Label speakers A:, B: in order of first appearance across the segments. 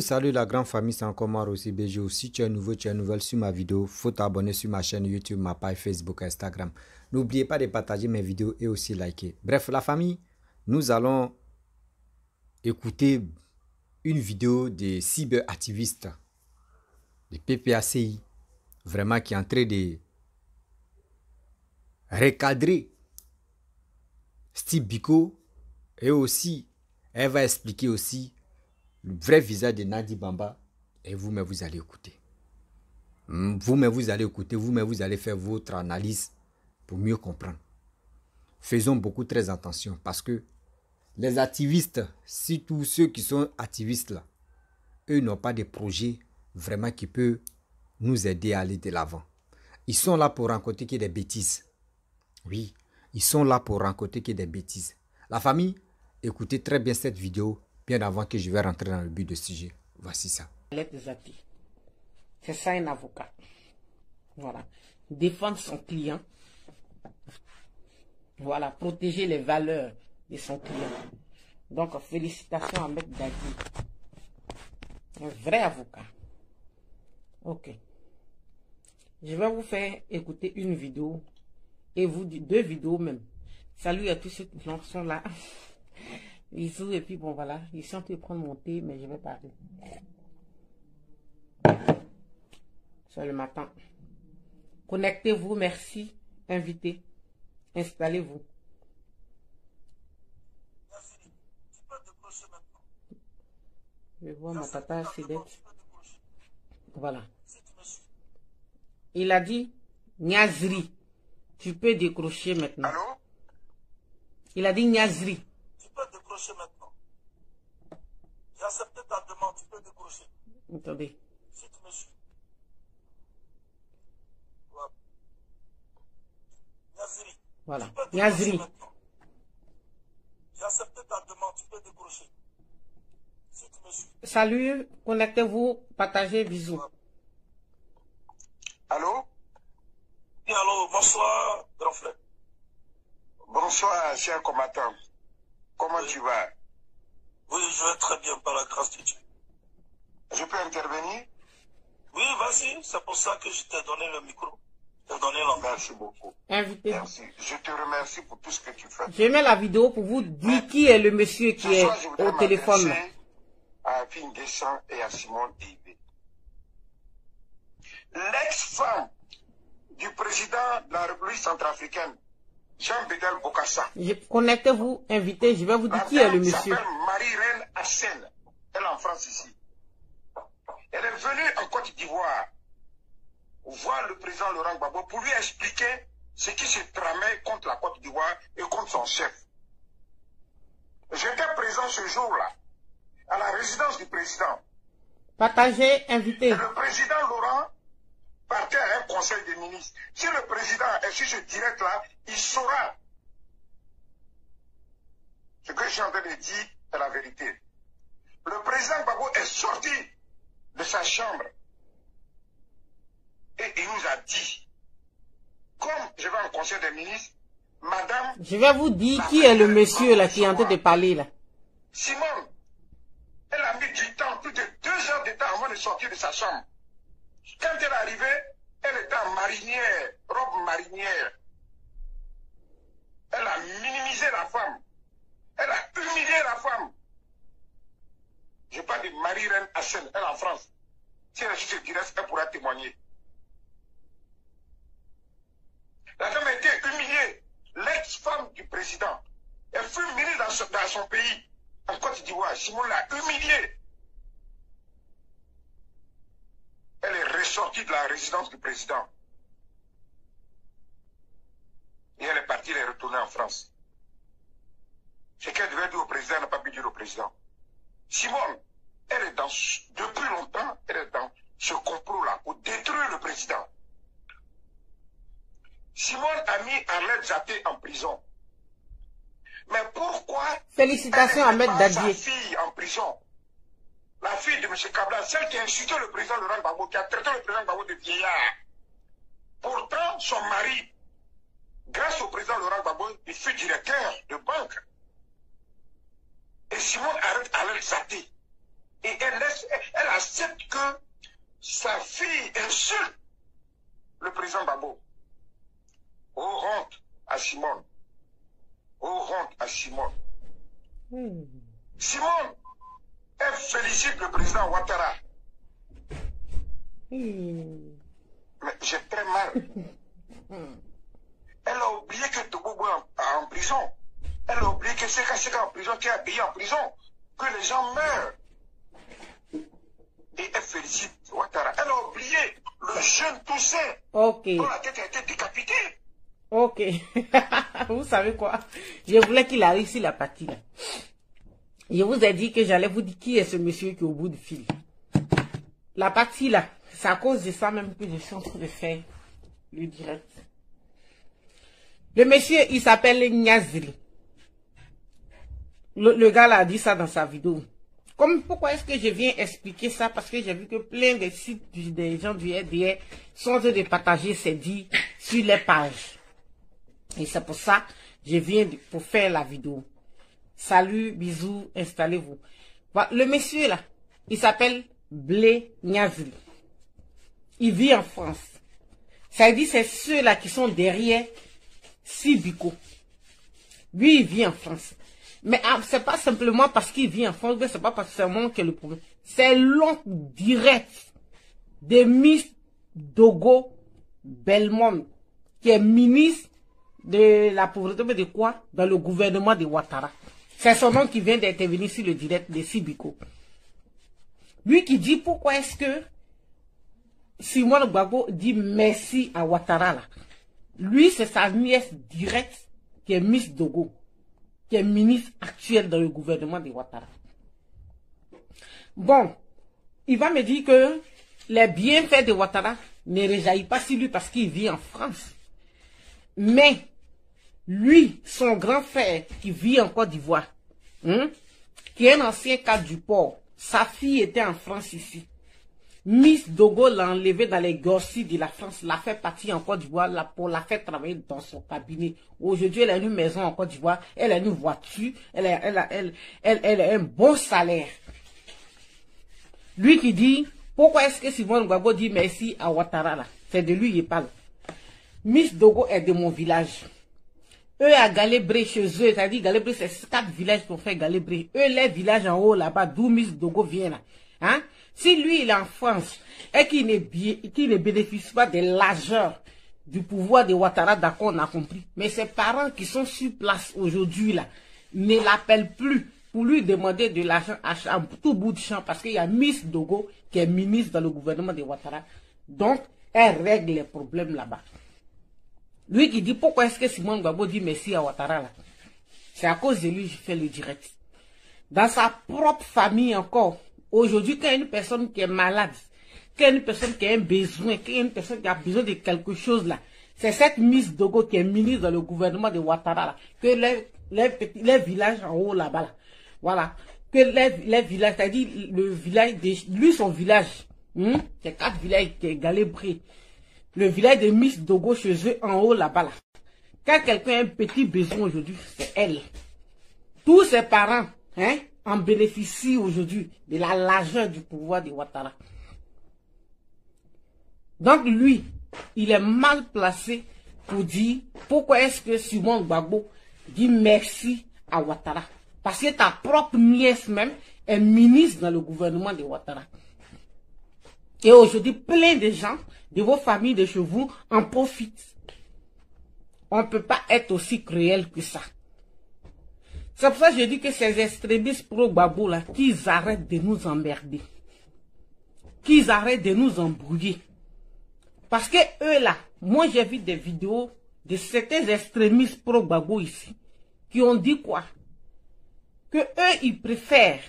A: Salut la grande famille, c'est encore moi aussi BG. Si tu es nouveau, tu es nouvelle sur ma vidéo, faut t'abonner sur ma chaîne YouTube, ma page Facebook, Instagram. N'oubliez pas de partager mes vidéos et aussi liker. Bref, la famille, nous allons écouter une vidéo des cyberactivistes, des PPACI, vraiment qui est en train de recadrer Steve Biko, et aussi, elle va expliquer aussi le vrai visage de Nadi Bamba, et vous-même vous allez écouter. Vous-même vous allez écouter, vous-même vous allez faire votre analyse pour mieux comprendre. Faisons beaucoup très attention parce que les activistes, surtout ceux qui sont activistes là, eux n'ont pas de projet vraiment qui peut nous aider à aller de l'avant. Ils sont là pour rencontrer que des bêtises. Oui, ils sont là pour rencontrer que des bêtises. La famille, écoutez très bien cette vidéo, bien avant que je vais rentrer dans le but du sujet. Voici ça.
B: C'est ça un avocat. Voilà. Défendre son client. Voilà. Protéger les valeurs de son client. Donc, félicitations à M. Dadi. Un vrai avocat. Ok. Je vais vous faire écouter une vidéo. Et vous, deux vidéos même. Salut à tous ceux qui sont là. Bisous. Et puis bon, voilà. Ils sont en train de prendre mon thé, mais je vais parler. C'est le matin. Connectez-vous, merci. Invitez. Installez-vous. Je vois ma tata Cédette. Voilà. Il a dit, Niazri, tu peux décrocher maintenant.
C: Allô?
B: Il a dit Niazri.
C: Tu peux décrocher maintenant. J'ai accepté ta demande, tu peux décrocher.
B: Attendez.
C: Si tu me suis.
B: Voilà. Niazri.
C: J'ai accepté ta demande, tu peux décrocher. Si tu me suis.
B: Salut, connectez-vous, partagez, bisous.
C: Allô? Oui, allô, bonsoir, grand frère. Bonsoir, cher combattant. Comment tu vas? Oui, je vais très bien, par la grâce de Dieu. Je peux intervenir? Oui, vas-y, c'est pour ça que je t'ai donné le micro. Merci beaucoup.
B: Invitez.
C: Merci. Je te remercie pour tout ce que tu fais.
B: Je mets la vidéo pour vous dire qui est le monsieur qui est au téléphone.
C: À Finguessan et à Simon Dibé. L'ex-femme du président de la République centrafricaine, Jean-Bédel Bokassa.
B: Connectez-vous, invitez, je vais vous dire qui est le monsieur.
C: Elle s'appelle Marie-Reine Hassen. Elle est en France ici. Elle est venue en Côte d'Ivoire voir le président Laurent Gbagbo pour lui expliquer ce qui se tramait contre la Côte d'Ivoire et contre son chef. J'étais présent ce jour-là à la résidence du président.
B: Partagez, invitez.
C: Et le président Laurent partait à un conseil des ministres. Si le président est sur ce direct-là, il saura. Ce que je suis en train de dire est la vérité. Le président Gbagbo est sorti de sa chambre. Et il nous a dit, comme je vais en conseil des ministres, madame...
B: Je vais vous dire qui est le monsieur là qui est en train de parler là.
C: Simone, elle a mis du temps, plus de 2 heures de temps avant de sortir de sa chambre. Quand elle est arrivée, elle était en marinière, robe marinière. Elle a minimisé la femme. Elle a humilié la femme. Je parle de Marie-Reine Hassen, elle est en France. Si elle est sur ce direct, elle pourra témoigner. La dame a été humiliée. L'ex-femme du président. Elle fut humiliée dans son pays, en Côte d'Ivoire. Simon l'a humiliée. Elle est ressortie de la résidence du président. Et elle est partie, elle est retournée en France. Ce qu'elle devait dire au président, elle n'a pas pu dire au président. Simone, elle est depuis longtemps, elle est dans ce complot-là pour détruire le président. Simone a mis Arlette Jaté en prison. Mais pourquoi...
B: Félicitations à M. Dadi.
C: Sa fille en prison. La fille de M. Kabila, celle qui a insulté le président Laurent Gbagbo, qui a traité le président Gbagbo de vieillard. Pourtant, son mari, grâce au président Laurent Gbagbo, il fut directeur de banque. Et Simone arrête Arlette Jaté. Et elle laisse insulte le président Gbagbo. Oh, honte à Simone. Oh, honte à Simone. Simone, elle félicite le président Ouattara. Mais j'ai très mal. Elle a oublié que Togogo est en prison. Elle a oublié que c'est Seka en prison, qui a payé en prison, que les gens meurent. Et elle félicite Ouattara. Elle a oublié le jeune Toussaint dont la tête a été décapitée.
B: Ok. Vous savez quoi? Je voulais qu'il arrive sur la partie là. Je vous ai dit que j'allais vous dire qui est ce monsieur qui est au bout du fil. La partie là, c'est à cause de ça même que je suis en train de faire le direct. Le monsieur, il s'appelle Niazri. Le gars là a dit ça dans sa vidéo. Pourquoi est-ce que je viens expliquer ça? Parce que j'ai vu que plein de sites des gens du RDR sont en train de partager ces dits sur les pages. Et c'est pour ça que je viens pour faire la vidéo. Salut, bisous, installez-vous. Voilà, le monsieur là, il s'appelle Blé Niazri. Il vit en France. Ça dit c'est ceux-là qui sont derrière Sibiko. Lui, il vit en France. Mais c'est pas simplement parce qu'il vit en France, mais c'est pas parce que c'est moi qui est le problème. C'est l'oncle direct de Miss Dogo Belmont, qui est ministre de la pauvreté, mais de quoi? Dans le gouvernement de Ouattara. C'est son nom qui vient d'intervenir sur le direct de Sibiko. Lui qui dit pourquoi est-ce que Simone Gbagbo dit merci à Ouattara là. Lui, c'est sa nièce directe qui est Miss Dogo, qui est ministre actuelle dans le gouvernement de Ouattara. Bon, il va me dire que les bienfaits de Ouattara ne réjaillissent pas sur lui parce qu'il vit en France. Mais, lui, son grand frère qui vit en Côte d'Ivoire, qui est un ancien cadre du port, sa fille était en France ici. Miss Dogo l'a enlevé dans les gorsis de la France, l'a fait partir en Côte d'Ivoire pour la faire travailler dans son cabinet. Aujourd'hui, elle a une maison en Côte d'Ivoire, elle a une voiture, elle a un bon salaire. Lui qui dit, pourquoi est-ce que Simone Gbagbo dit merci à Ouattara là? C'est de lui il parle. Miss Dogo est de mon village. Eux à Galébré chez eux, c'est-à-dire Galébré, c'est 4 villages qu'on fait Galébré. Eux, les villages en haut là-bas, d'où Miss Dogo vient là. Hein? Si lui, il est en France et qu'il ne bénéficie pas de l'argent du pouvoir de Ouattara, d'accord, on a compris. Mais ses parents qui sont sur place aujourd'hui, là, ne l'appellent plus pour lui demander de l'argent à tout bout de champ parce qu'il y a Miss Dogo qui est ministre dans le gouvernement de Ouattara. Donc, elle règle les problèmes là-bas. Lui qui dit pourquoi est-ce que Simone Gbagbo dit merci à Ouattara là? C'est à cause de lui que je fais le direct. Dans sa propre famille encore. Aujourd'hui, quand il y a une personne qui est malade, quand il y a une personne qui a un besoin, quand il y a une personne qui a besoin de quelque chose là, c'est cette Miss Dogo qui est ministre dans le gouvernement de Ouattara là, que les villages en haut là-bas là, voilà, que les villages, c'est-à-dire le village, lui son village, c'est 4 villages qui est Galébré, le village de Miss Dogo chez eux en haut là-bas là. Quand quelqu'un a un petit besoin aujourd'hui, c'est elle. Tous ses parents, en bénéficient aujourd'hui de la largeur du pouvoir de Ouattara. Donc lui, il est mal placé pour dire pourquoi est-ce que Simone Gbagbo dit merci à Ouattara. Parce que ta propre nièce même est ministre dans le gouvernement de Ouattara. Et aujourd'hui, plein de gens de vos familles de chez vous en profitent. On ne peut pas être aussi cruel que ça. C'est pour ça que je dis que ces extrémistes pro-Gbagbo là, qu'ils arrêtent de nous emmerder. Qu'ils arrêtent de nous embrouiller. Parce que eux là, moi j'ai vu des vidéos de certains extrémistes pro-Gbagbo ici, qui ont dit quoi? Que eux, ils préfèrent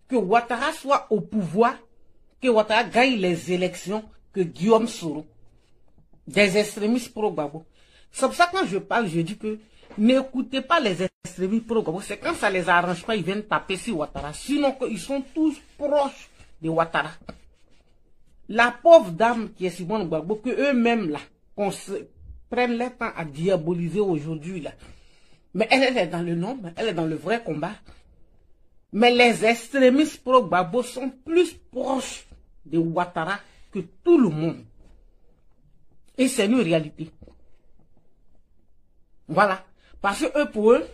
B: que Ouattara soit au pouvoir, que Ouattara gagne les élections, que Guillaume Soro. Des extrémistes pro-Gbagbo. C'est pour ça que quand je parle, je dis que n'écoutez pas les extrémistes pro-Gbagbo. C'est quand ça les arrange pas, ils viennent taper sur Ouattara. Sinon, ils sont tous proches de Ouattara. La pauvre dame qui est Simone Gbagbo, que eux-mêmes là, prennent le temps à diaboliser aujourd'hui là. Mais elle est dans le nombre, elle est dans le vrai combat. Mais les extrémistes pro-Gbagbo sont plus proches de Ouattara que tout le monde. Et c'est une réalité. Voilà. Parce que eux, pour eux,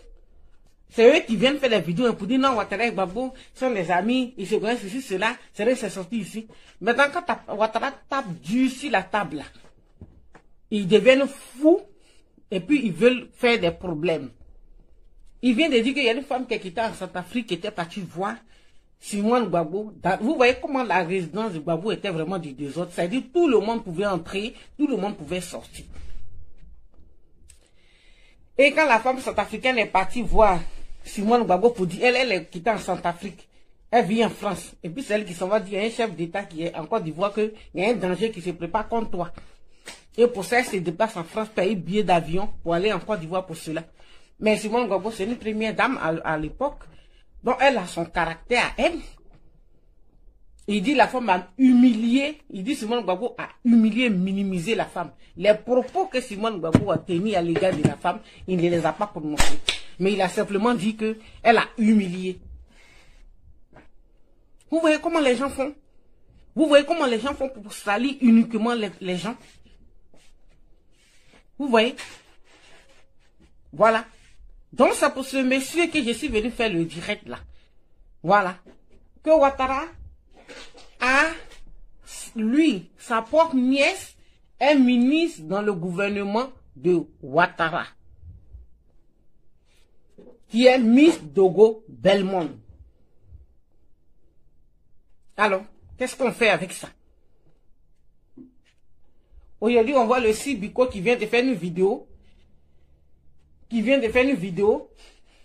B: c'est eux qui viennent faire des vidéos pour dire non, Ouattara et Gbagbo sont des amis, ils se connaissent ici, cela, c'est vrai, c'est sorti ici. Maintenant, quand Ouattara tape dur sur la table, là, ils deviennent fous et puis ils veulent faire des problèmes. Il vient de dire qu'il y a une femme qui était en Centrafrique qui était partie voir Simone Gbagbo. Vous voyez comment la résidence de Gbagbo était vraiment du désordre. C'est-à-dire tout le monde pouvait entrer, tout le monde pouvait sortir. Et quand la femme centrafricaine est partie voir Simone Gbagbo pour dire, elle est quittée en Centrafrique, elle vit en France. Et puis c'est elle qui s'en va dire à un chef d'État qui est en Côte d'Ivoire qu'il y a un danger qui se prépare contre toi. Et pour ça, elle se déplace en France, paye billet d'avion pour aller en Côte d'Ivoire pour cela. Mais Simone Gbagbo, c'est une première dame à l'époque. Donc elle a son caractère, elle. Il dit la femme a humilié, il dit Simone Gbagbo a humilié, minimisé la femme. Les propos que Simone Gbagbo a tenus à l'égard de la femme, il ne les a pas prononcés. Mais il a simplement dit que elle a humilié. Vous voyez comment les gens font? Vous voyez comment les gens font pour salir uniquement les gens? Vous voyez? Voilà. Donc c'est pour ce monsieur que je suis venu faire le direct là. Voilà. Que Ouattara a, lui, sa propre nièce est ministre dans le gouvernement de Ouattara. Qui est Miss Dogo Belmond. Alors, qu'est-ce qu'on fait avec ça? Aujourd'hui, on voit le Sibiko qui vient de faire une vidéo.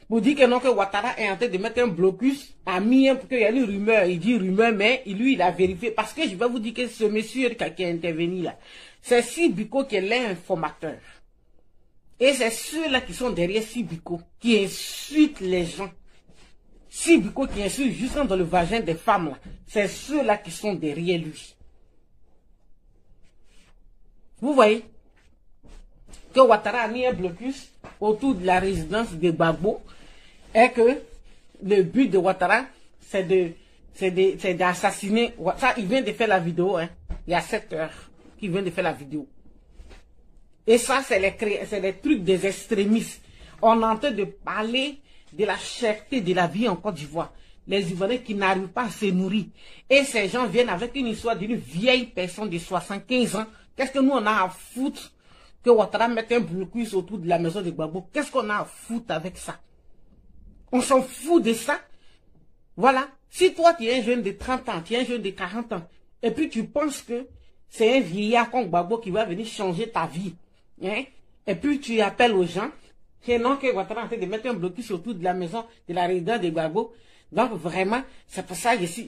B: Pour dire que non, que Ouattara est en train de mettre un blocus, a mis un, qu'il y a une rumeur, il dit rumeur, mais lui, il a vérifié. Parce que je vais vous dire que ce monsieur qui est intervenu là, c'est Sibiko qui est l'informateur. Et c'est ceux-là qui sont derrière Sibiko, qui insultent les gens. Sibiko qui insulte juste dans le vagin des femmes là, c'est ceux-là qui sont derrière lui. Vous voyez que Ouattara a mis un blocus autour de la résidence de Gbagbo et que le but de Ouattara, c'est d'assassiner. Ça, il vient de faire la vidéo, hein. Il y a 7 heures qu'il vient de faire la vidéo. Et ça, c'est les trucs des extrémistes. On est en train de parler de la cherté de la vie en Côte d'Ivoire. Les Ivoiriens qui n'arrivent pas à se nourrir. Et ces gens viennent avec une histoire d'une vieille personne de 75 ans. Qu'est-ce que nous, on a à foutre que Ouattara mette un blocus autour de la maison de Gbagbo? Qu'est-ce qu'on a à foutre avec ça? On s'en fout de ça. Voilà. Si toi, tu es un jeune de 30 ans, tu es un jeune de 40 ans, et puis tu penses que c'est un vieillard comme Gbagbo qui va venir changer ta vie, hein? Et puis tu appelles aux gens, que non, que Ouattara est en train de mettre un blocus autour de la maison de la résidence de Gbagbo. Donc vraiment, c'est pour ça que je suis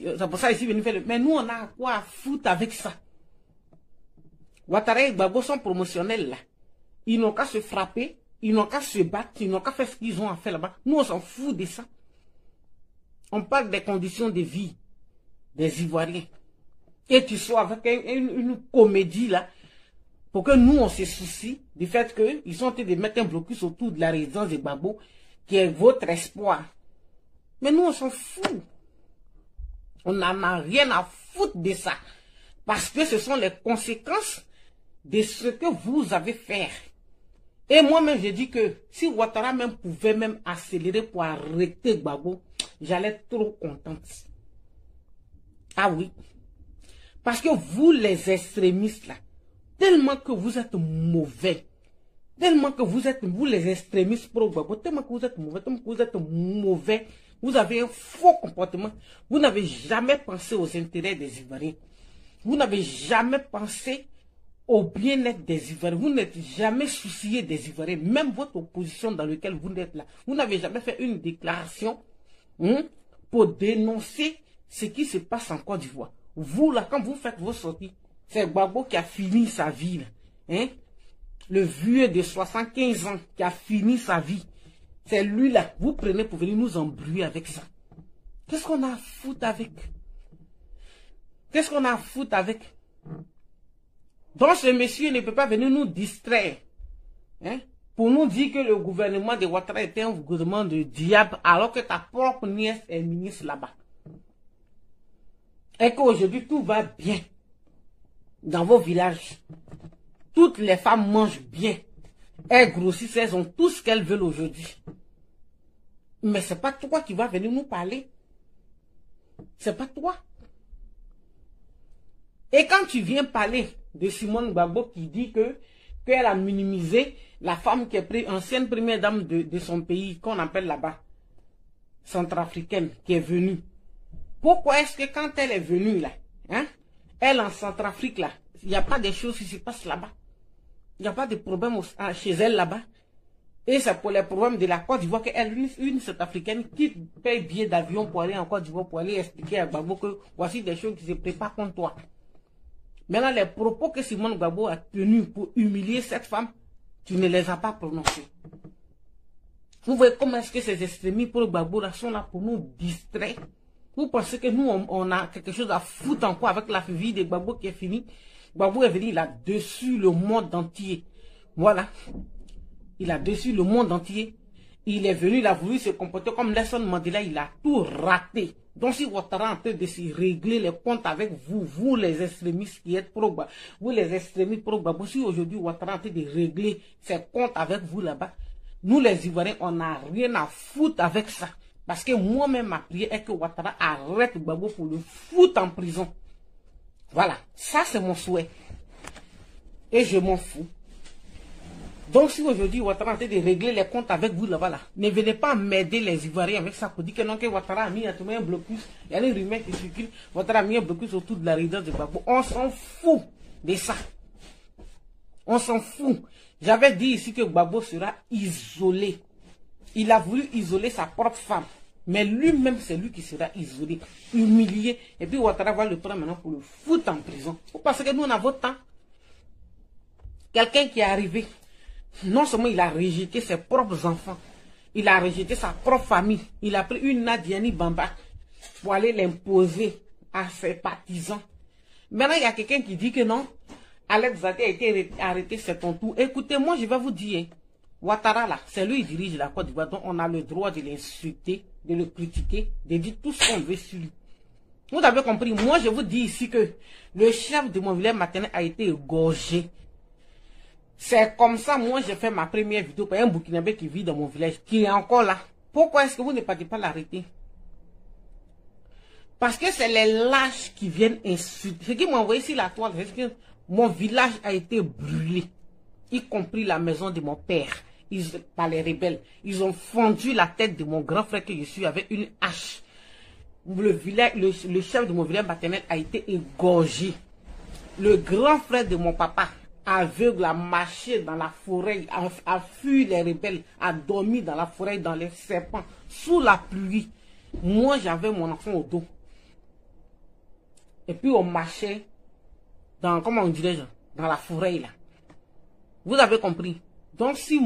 B: venu faire le... Mais nous, on a quoi à foutre avec ça? Ouattara et Gbagbo sont promotionnels là. Ils n'ont qu'à se frapper, ils n'ont qu'à se battre, ils n'ont qu'à faire ce qu'ils ont à faire là-bas. Nous, on s'en fout de ça. On parle des conditions de vie des Ivoiriens. Et tu sois avec une comédie là, pour que nous, on se soucie du fait qu'ils sont en train de mettre un blocus autour de la résidence de Gbagbo, qui est votre espoir. Mais nous, on s'en fout. On n'en a rien à foutre de ça. Parce que ce sont les conséquences de ce que vous avez fait. Et moi-même, je dis que si Ouattara même pouvait même accélérer pour arrêter Gbagbo, j'allais être trop contente. Ah oui. Parce que vous, les extrémistes, là, tellement que vous êtes mauvais, tellement que vous êtes, vous les extrémistes pro-Gbagbo, tellement que vous êtes mauvais, vous avez un faux comportement, vous n'avez jamais pensé aux intérêts des Ivoiriens. Vous n'avez jamais pensé au bien-être des Ivoiriens. Vous n'êtes jamais soucié des Ivoiriens. Même votre opposition dans laquelle vous êtes là. Vous n'avez jamais fait une déclaration pour dénoncer ce qui se passe en Côte d'Ivoire. Vous, là, quand vous faites vos sorties, c'est Gbagbo qui a fini sa vie. Là, hein? Le vieux de 75 ans qui a fini sa vie. C'est lui là. Vous prenez pour venir nous embrouiller avec ça. Qu'est-ce qu'on a à foutre avec? Qu'est-ce qu'on a à foutre avec? Donc ce monsieur ne peut pas venir nous distraire. Hein, pour nous dire que le gouvernement de Ouattara était un gouvernement de diable alors que ta propre nièce est ministre là-bas. Et qu'aujourd'hui tout va bien. dans vos villages. Toutes les femmes mangent bien. Elles grossissent, elles ont tout ce qu'elles veulent aujourd'hui. Mais c'est pas toi qui vas venir nous parler. C'est pas toi. Et quand tu viens parler de Simone Gbagbo qui dit qu'elle a minimisé la femme qui est ancienne première dame de son pays, qu'on appelle là-bas, centrafricaine, qui est venue. Pourquoi est-ce que quand elle est venue là, hein, elle en Centrafrique là, il n'y a pas des choses qui se passent là-bas. Il n'y a pas de problème chez elle là-bas. Et c'est pour les problèmes de la Côte d'Ivoire qu'elle, une Centrafricaine qui paye billet d'avion pour aller en Côte d'Ivoire, pour aller expliquer à Gbagbo que voici des choses qui se préparent contre toi. Maintenant, les propos que Simone Gbagbo a tenus pour humilier cette femme, tu ne les as pas prononcés. Vous voyez comment est-ce que ces extrémistes pour Gbagbo là sont là pour nous distraire. Vous pensez que nous, on a quelque chose à foutre encore avec la vie de Gbagbo qui est finie. Gbagbo est venu, il a déçu le monde entier. Voilà. Il a déçu le monde entier. Il est venu, il a voulu se comporter comme Nelson Mandela, il a tout raté. Donc si Ouattara est en train de se régler les comptes avec vous, vous les extrémistes qui êtes pro-Gbagbo, vous les extrémistes pro-Gbagbo, si aujourd'hui Ouattara est en train de régler ses comptes avec vous là-bas, nous les Ivoiriens, on n'a rien à foutre avec ça. Parce que moi-même, ma prière est que Ouattara arrête Gbagbo pour le foutre en prison. Voilà, ça c'est mon souhait. Et je m'en fous. Donc si aujourd'hui Ouattara est en train de régler les comptes avec vous là-bas, ne venez pas m'aider les Ivoiriens avec ça pour dire que non, que Ouattara a mis un blocus. Il y a des rumeurs qui circulent. Ouattara a mis un blocus autour de la résidence de Gbagbo. On s'en fout de ça. On s'en fout. J'avais dit ici que Gbagbo sera isolé. Il a voulu isoler sa propre femme. Mais lui-même, c'est lui qui sera isolé, humilié. Et puis Ouattara va le prendre maintenant pour le foutre en prison. Parce que nous, on a votre temps. Quelqu'un qui est arrivé, non seulement il a rejeté ses propres enfants, il a rejeté sa propre famille. Il a pris une Nadiani Bamba pour aller l'imposer à ses partisans. Maintenant, il y a quelqu'un qui dit que non, Alex Zate a été arrêté, c'est ton tour. Écoutez, moi, je vais vous dire, Ouattara, là, c'est lui qui dirige la Côte d'Ivoire, donc on a le droit de l'insulter, de le critiquer, de dire tout ce qu'on veut sur lui. Vous avez compris, moi, je vous dis ici que le chef de mon village maternel a été égorgé. C'est comme ça, moi, j'ai fait ma première vidéo pour un Burkinabé qui vit dans mon village, qui est encore là. Pourquoi est-ce que vous ne partez pas l'arrêter? Parce que c'est les lâches qui viennent insulter. Ce qui m'a envoyé sur la toile, c'est que mon village a été brûlé, y compris la maison de mon père. Par les rebelles. Ils ont fendu la tête de mon grand frère que je suis avec une hache. Le chef de mon village maternel a été égorgé. Le grand frère de mon papa, aveugle, a marché dans la forêt, a fui les rebelles, a dormi dans la forêt, dans les serpents, sous la pluie. Moi, j'avais mon enfant au dos. Et puis, on marchait dans, comment on dirait, dans la forêt, là. Vous avez compris? Donc, si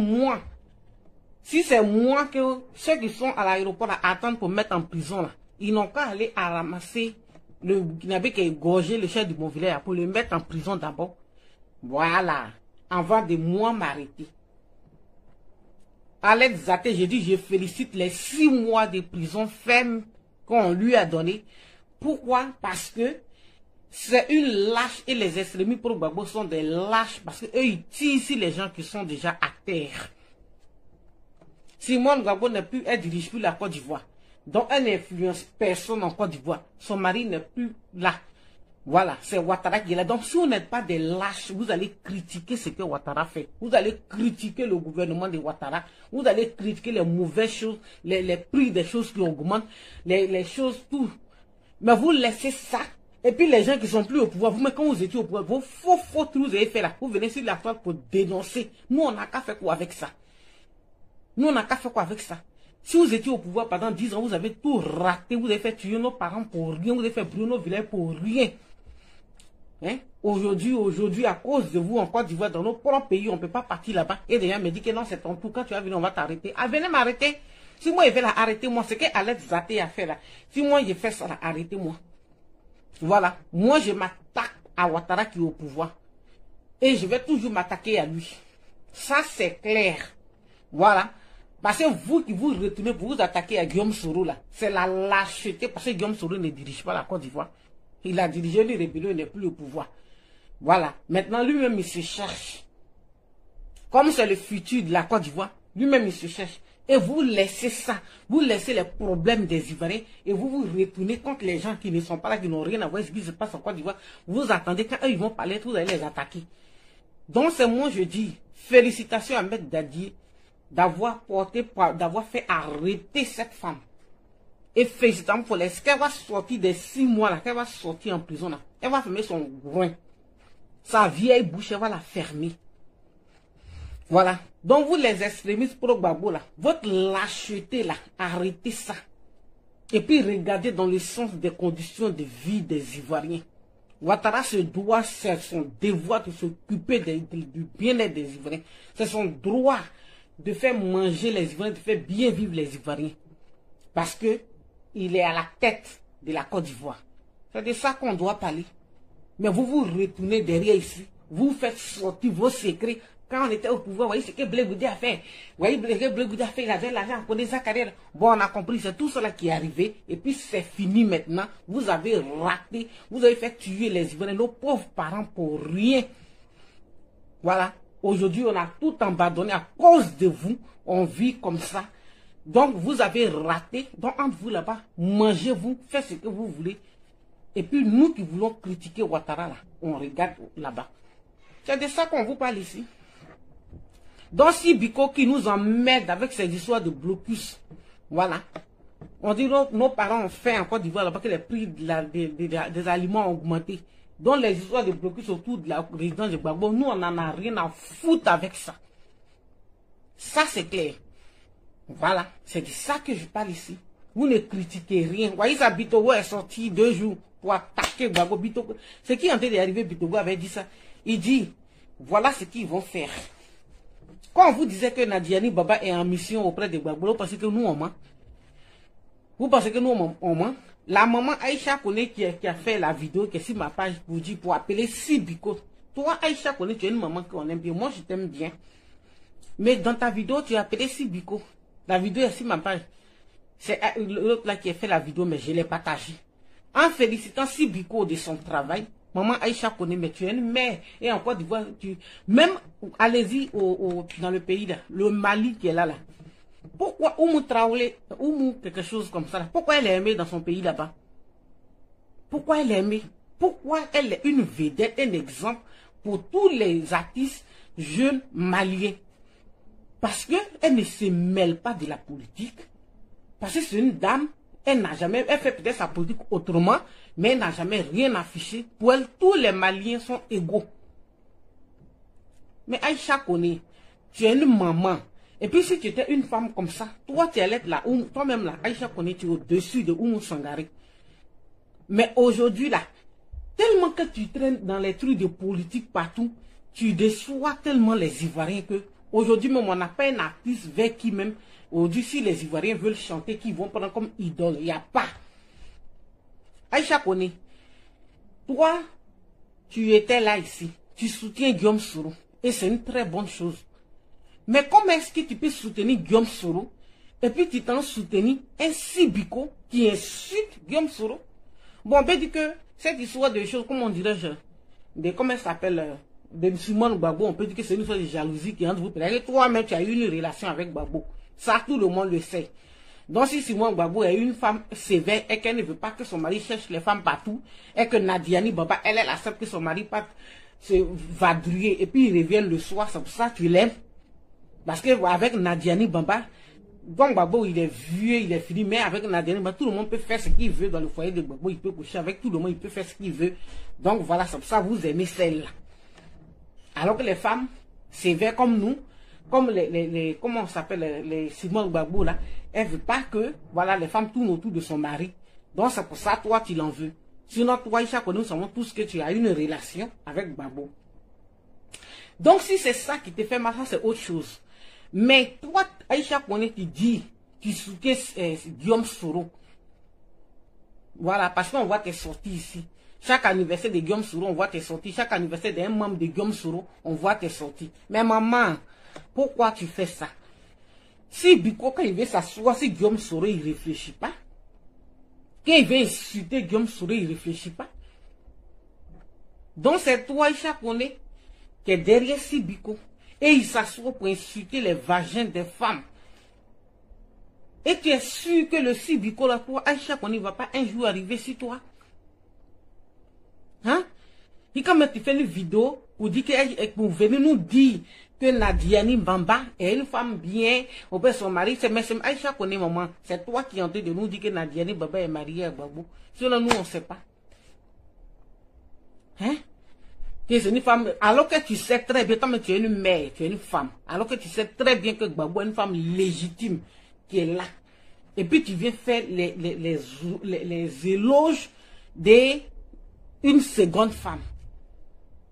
B: c'est moi que ceux qui sont à l'aéroport attendent pour mettre en prison, là, ils n'ont qu'à aller à ramasser le Burkinabé qui a égorgé le chef de mon village pour le mettre en prison d'abord. Voilà. Avant de moi m'arrêter. Alex Zate, j'ai dit, je félicite les 6 mois de prison ferme qu'on lui a donné. Pourquoi? Parce que c'est une lâche et les extrémistes pour Gbagbo sont des lâches parce qu'eux ils tirent ici les gens qui sont déjà à terre. Simone Gbagbo n'est plus, elle dirige plus la Côte d'Ivoire. Donc elle n'influence personne en Côte d'Ivoire. Son mari n'est plus là. Voilà, c'est Ouattara qui est là. Donc si vous n'êtes pas des lâches, vous allez critiquer ce que Ouattara fait. Vous allez critiquer le gouvernement de Ouattara. Vous allez critiquer les mauvaises choses, les prix des choses qui augmentent, les choses, tout. Mais vous laissez ça. Et puis les gens qui sont plus au pouvoir, vous, mais quand vous étiez au pouvoir, vos faux fautes que vous avez fait là, vous venez sur la toile pour dénoncer. Nous, on n'a qu'à faire quoi avec ça? Nous, on n'a qu'à faire quoi avec ça? Si vous étiez au pouvoir pendant 10 ans, vous avez tout raté, vous avez fait tuer nos parents pour rien, vous avez fait brûler nos villages pour rien. Hein? Aujourd'hui, à cause de vous, en Côte d'Ivoire, dans nos propres pays, on ne peut pas partir là-bas. Et des gens me disent que non, c'est ton tour, quand tu vas venir, on va t'arrêter. Ah, venez m'arrêter. Si moi, je vais l'arrêter, moi, c'est que Alex Zate a fait là. Si moi, je fais ça, arrêtez-moi. Voilà, moi je m'attaque à Ouattara qui est au pouvoir. Et je vais toujours m'attaquer à lui. Ça c'est clair. Voilà. Parce que vous qui vous retenez pour vous attaquer à Guillaume Soro là, c'est la lâcheté parce que Guillaume Soro ne dirige pas la Côte d'Ivoire. Il a dirigé les rébellions, il n'est plus au pouvoir. Voilà. Maintenant, lui-même, il se cherche. Comme c'est le futur de la Côte d'Ivoire, lui-même, il se cherche. Et vous laissez ça. Vous laissez les problèmes des Ivoiriens et vous vous retournez contre les gens qui ne sont pas là, qui n'ont rien à voir avec ce qui se passe en Côte d'Ivoire. Vous attendez quand eux, ils vont parler, vous allez les attaquer. Donc, c'est moi, je dis, félicitations à Maître Daddy d'avoir fait arrêter cette femme. Et félicitations pour ce qu'elle va sortir des 6 mois là, qu'elle va sortir en prison là. Elle va fermer son groin. Sa vieille bouche, elle va la fermer. Voilà. Donc vous les extrémistes pro-Gbagbo là, votre lâcheté là, arrêtez ça. Et puis regardez dans le sens des conditions de vie des Ivoiriens. Ouattara se doit, c'est son devoir de s'occuper du bien-être des Ivoiriens. C'est son droit de faire manger les Ivoiriens, de faire bien vivre les Ivoiriens. Parce que il est à la tête de la Côte d'Ivoire. C'est de ça qu'on doit parler. Mais vous vous retournez derrière ici. Vous faites sortir vos secrets. Quand on était au pouvoir, vous voyez ce que Blé Goudé a fait. Vous voyez ce que Blé Goudé a fait. Il avait l'argent pour sa carrière. Bon, on a compris, c'est tout cela qui est arrivé. Et puis c'est fini maintenant. Vous avez raté. Vous avez fait tuer les Ivoiriens, nos pauvres parents pour rien. Voilà. Aujourd'hui, on a tout abandonné à cause de vous. On vit comme ça. Donc, vous avez raté. Donc, entre vous là-bas, mangez-vous, faites ce que vous voulez. Et puis, nous qui voulons critiquer Ouattara, là, on regarde là-bas. C'est de ça qu'on vous parle ici. Donc, si Biko qui nous emmerde avec ces histoires de blocus, voilà. On dit nos parents ont fait en Côte d'Ivoire là-bas que les prix des aliments ont augmenté. Donc, les histoires de blocus autour de la résidence de Gbagbo, nous, on n'en a rien à foutre avec ça. Ça, c'est clair. Voilà, c'est de ça que je parle ici. Vous ne critiquez rien. Vous voyez, ça, Bitogo est sorti 2 jours pour attaquer Gbagbo. Bitogo, ce qui est en train d'arriver, Bitogo avait dit ça. Il dit, voilà ce qu'ils vont faire. Quand on vous disait que Nadiani Baba est en mission auprès de Gbagbo, vous pensez que nous, on ment? Vous pensez que nous, on ment? La maman Aïcha Kone qui a fait la vidéo, qui est sur ma page, vous dit, pour appeler Sibiko. Toi, Aïcha Kone, tu es une maman qu'on aime bien. Moi, je t'aime bien. Mais dans ta vidéo, tu as appelé Sibiko. La vidéo est sur ma page. C'est l'autre là qui a fait la vidéo, mais je l'ai partagée. En félicitant Sibiko de son travail, maman Aïcha Kone, mais tu es une mère. Et en Côte d'Ivoire, même, allez-y dans le pays là, le Mali qui est là. Pourquoi Oumou Traoré, Oumou quelque chose comme ça là, pourquoi elle est aimée dans son pays là-bas? Pourquoi elle est aimée? Pourquoi elle est une vedette, un exemple pour tous les artistes jeunes maliens? Parce qu'elle ne se mêle pas de la politique. Parce que c'est une dame, elle fait peut-être sa politique autrement, mais elle n'a jamais rien affiché. Pour elle, tous les Maliens sont égaux. Mais Aïcha Kone, tu es une maman. Et puis si tu étais une femme comme ça, toi tu allais être là, toi-même là, Aïcha Kone, tu es au-dessus de Oumou Sangaré. Mais aujourd'hui là, tellement que tu traînes dans les trucs de politique partout, tu déçois tellement les Ivoiriens que aujourd'hui même on n'a pas un artiste vers qui même, aujourd'hui si les Ivoiriens veulent chanter, qui vont prendre comme idole, il n'y a pas. Aïcha Kone, toi, tu étais là ici, tu soutiens Guillaume Soro, et c'est une très bonne chose. Mais comment est-ce que tu peux soutenir Guillaume Soro, et puis tu t'en soutenir un Sibiko qui insulte Guillaume Soro? Bon, on peut dire que cette histoire de choses, comment on dirait, de comment elle s'appelle, de Simone Gbagbo, on peut dire que c'est une histoire de jalousie qui entre vous. Peut-être que toi-même, tu as eu une relation avec Gbagbo. Ça, tout le monde le sait. Donc, si Simone Gbagbo est une femme sévère et qu'elle ne veut pas que son mari cherche les femmes partout, et que Nadiani Baba, elle accepte que son mari parte se vadrouiller et puis il revient le soir, c'est pour ça que tu l'aimes. Parce que avec Nadiani Baba, donc Gbagbo, il est vieux, il est fini, mais avec Nadiani Baba, tout le monde peut faire ce qu'il veut dans le foyer de Gbagbo, il peut coucher avec tout le monde, il peut faire ce qu'il veut. Donc voilà, c'est pour ça que vous aimez celle-là. Alors que les femmes sévères comme nous, comme comment on s'appelle, les Simone Gbagbo là, elles ne veulent pas que, voilà, les femmes tournent autour de son mari. Donc c'est pour ça, toi, tu l'en veux. Sinon, toi, Aïcha Kone, nous savons tous que tu as une relation avec Gbagbo. Donc si c'est ça qui te fait mal, ça c'est autre chose. Mais toi, Aïcha Kone, tu dis, tu soutiens Guillaume Soro. Voilà, parce qu'on voit tes sorties ici. Chaque anniversaire de Guillaume Soro, on voit tes sorties. Chaque anniversaire d'un membre de Guillaume Soro, on voit tes sorties. Mais maman, pourquoi tu fais ça? Si Biko, quand il veut s'asseoir, si Guillaume Soro, il ne réfléchit pas. Quand il veut insulter Guillaume Soro, il ne réfléchit pas. Donc c'est toi, Aïcha Koné, qui est derrière Sibiko. Et il s'assoit pour insulter les vagins des femmes. Et tu es sûr que le Sibiko, là, toi, Aïcha Koné, ne va pas un jour arriver sur toi. Hein? Et quand tu fais une vidéo pour dire que pour venir nous dire que Nadiani Bamba est une femme bien, au père son mari, c'est Aïcha Koné, maman. C'est toi qui es en train de nous dire que Nadiani Bamba est mariée à Gbagbo. Selon nous, on ne sait pas. Hein? Que c'est une femme, alors que tu sais très bien, toi, tu es une mère, tu es une femme, alors que tu sais très bien que Gbagbo est une femme légitime qui est là. Et puis tu viens faire les éloges d'une seconde femme.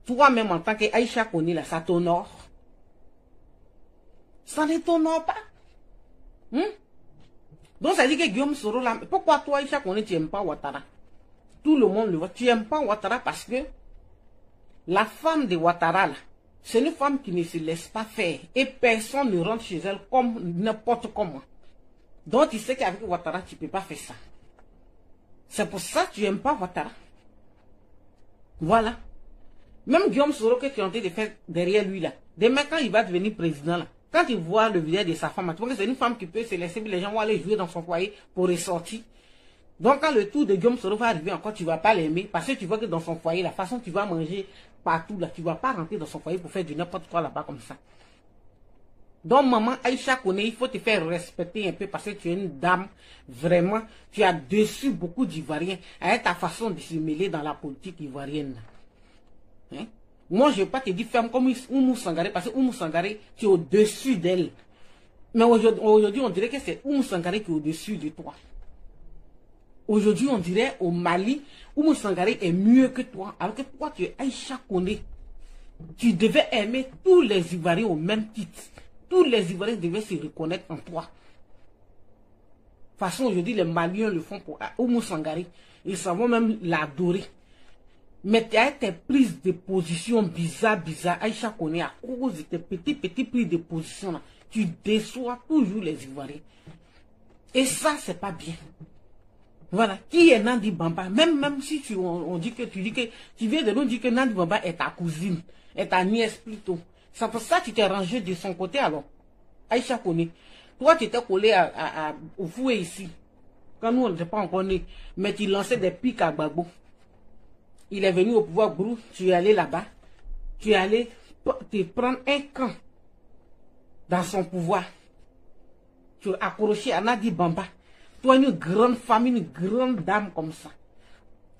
B: Toi-même, en tant qu'Aïcha Koné, là, ça t'honore. Ça ne t'honore pas. Donc, ça dit que Guillaume Soro, là, pourquoi toi, Aïcha Koné, tu n'aimes pas Ouattara? Tout le monde le voit. Tu n'aimes pas Ouattara parce que la femme de Ouattara, là, c'est une femme qui ne se laisse pas faire. Et personne ne rentre chez elle comme n'importe comment. Donc, tu sais qu'avec Ouattara, tu ne peux pas faire ça. C'est pour ça que tu n'aimes pas Ouattara. Voilà. Même Guillaume Soro que tu es en train de faire derrière lui là. Demain quand il va devenir président là, quand il voit le visage de sa femme, tu vois que c'est une femme qui peut se laisser, les gens vont aller jouer dans son foyer pour ressortir. Donc quand le tour de Guillaume Soro va arriver encore, tu ne vas pas l'aimer parce que tu vois que dans son foyer, la façon dont tu vas manger partout là, tu ne vas pas rentrer dans son foyer pour faire du n'importe quoi là-bas comme ça. Donc maman Aïcha Koné, il faut te faire respecter un peu parce que tu es une dame, vraiment, tu as déçu beaucoup d'Ivoiriens avec ta façon de se mêler dans la politique ivoirienne. Hein? Moi, je ne vais pas te dire ferme comme Oumou Sangaré, parce que Oumou Sangaré, tu es au-dessus d'elle. Mais aujourd'hui, on dirait que c'est Oumou Sangaré qui est au-dessus de toi. Aujourd'hui, on dirait au Mali, Oumou Sangaré est mieux que toi, alors que toi, tu es Aïcha Koné. Tu devais aimer tous les Ivoiriens au même titre. Tous les Ivoiriens devaient se reconnaître en toi. De toute façon, aujourd'hui, les Maliens le font pour Oumou Sangaré. Ils savent même l'adorer. Mais tu as tes prises de position bizarres, Aïcha Koné, à cause de tes petits prises de position là, tu déçois toujours les Ivoiriens. Et ça, c'est pas bien. Voilà. Qui est Nandi Bamba? Même si on dit que tu viens de nous dire que Nandi Bamba est ta cousine, est ta nièce plutôt. C'est pour ça que tu t'es rangé de son côté alors. Aïcha Koné. Toi, tu étais collé au fouet ici. Quand nous, on n'était pas encore nés. Mais tu lançais des pics à Gbagbo. Il est venu au pouvoir Brou, tu es allé là-bas, tu es allé te prendre un camp dans son pouvoir. Tu es accroché à Nadi Bamba. Toi, une grande femme, une grande dame comme ça.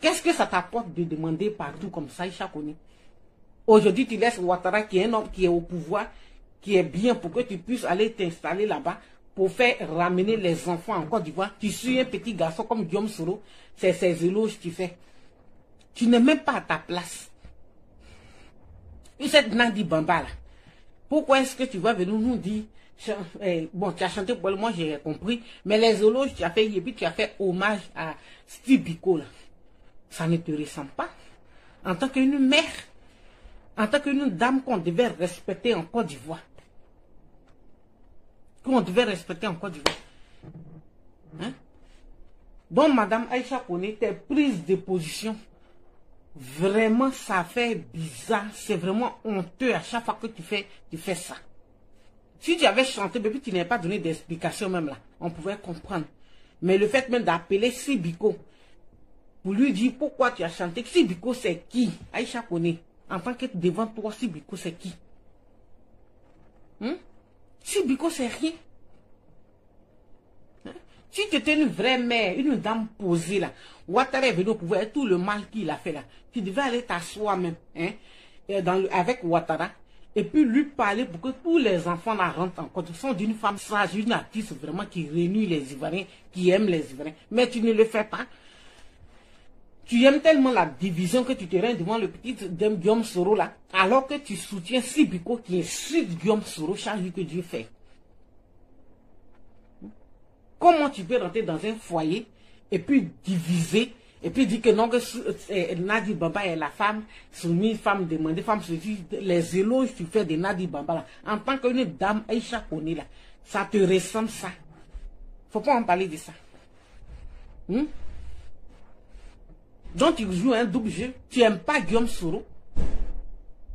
B: Qu'est-ce que ça t'apporte de demander partout comme ça, Aïcha Koné? Aujourd'hui, tu laisses Ouattara, qui est un homme qui est au pouvoir, qui est bien pour que tu puisses aller t'installer là-bas pour faire ramener les enfants en Côte d'Ivoire. Tu suis un petit garçon comme Guillaume Soro, c'est ses éloges que tu fais. Tu n'es même pas à ta place. Et cette Nandi Bamba là, pourquoi est-ce que tu vas venir nous dire, bon, tu as chanté pour moi, j'ai compris, mais les éloges, tu as fait, et puis tu as fait hommage à Steve Biko là. Ça ne te ressemble pas. En tant qu'une mère, en tant qu'une dame qu'on devait respecter en Côte d'Ivoire. Qu'on devait respecter en Côte d'Ivoire. Hein? Donc, Madame Aïcha Koné, tes prises de position, vraiment, ça fait bizarre. C'est vraiment honteux à chaque fois que tu fais ça. Si tu avais chanté, mais puis tu n'avais pas donné d'explication même là, on pouvait comprendre. Mais le fait même d'appeler Sibiko, pour lui dire pourquoi tu as chanté, Sibiko c'est qui? Aïcha Koné, en tant que devant toi, Sibiko c'est qui? Sibiko c'est rien. Si tu étais une vraie mère, une dame posée là, Ouattara est venu au pouvoir et tout le mal qu'il a fait là, tu devais aller t'asseoir même, hein, avec Ouattara, et puis lui parler pour que tous les enfants là rentrent en compte. Ils sont d'une femme sage, une artiste vraiment qui réunit les Ivoiriens, qui aime les Ivoiriens. Mais tu ne le fais pas. Tu aimes tellement la division que tu te rends devant le petit Guillaume Soro là, alors que tu soutiens Sibiko qui insulte Guillaume Soro chaque jour que Dieu fait. Comment tu peux rentrer dans un foyer et puis diviser et puis dire que non, que Nadi Bamba est la femme soumise, femme demandée, femme soumise, les éloges que tu fais de Nadi Bamba là, en tant qu'une dame Aïcha Koné là, ça te ressemble ça. Faut pas en parler de ça. Donc tu joues un double jeu, tu n'aimes pas Guillaume Soro,